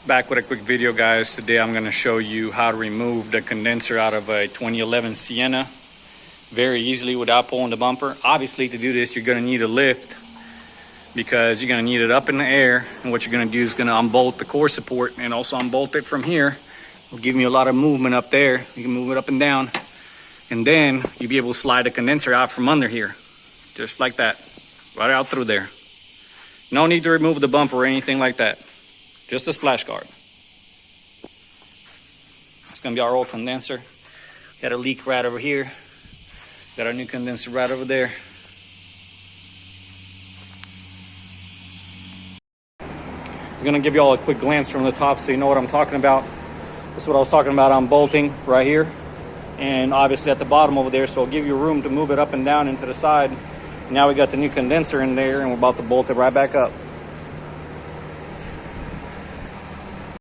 Back with a quick video, guys. Today I'm going to show you how to remove the condenser out of a 2011 Sienna very easily without pulling the bumper. Obviously, to do this you're going to need a lift because you're going to need it up in the air, and what you're going to do is going to unbolt the core support and also unbolt it from here. It'll give you a lot of movement up there. You can move it up and down, and then you'll be able to slide the condenser out from under here just like that, right out through there. No need to remove the bumper or anything like that. Just a splash guard. It's gonna be our old condenser. Got a leak right over here. Got our new condenser right over there. I'm gonna give you all a quick glance from the top so you know what I'm talking about. This is what I was talking about on bolting right here. And obviously at the bottom over there, so it'll give you room to move it up and down into the side. Now we got the new condenser in there and we're about to bolt it right back up.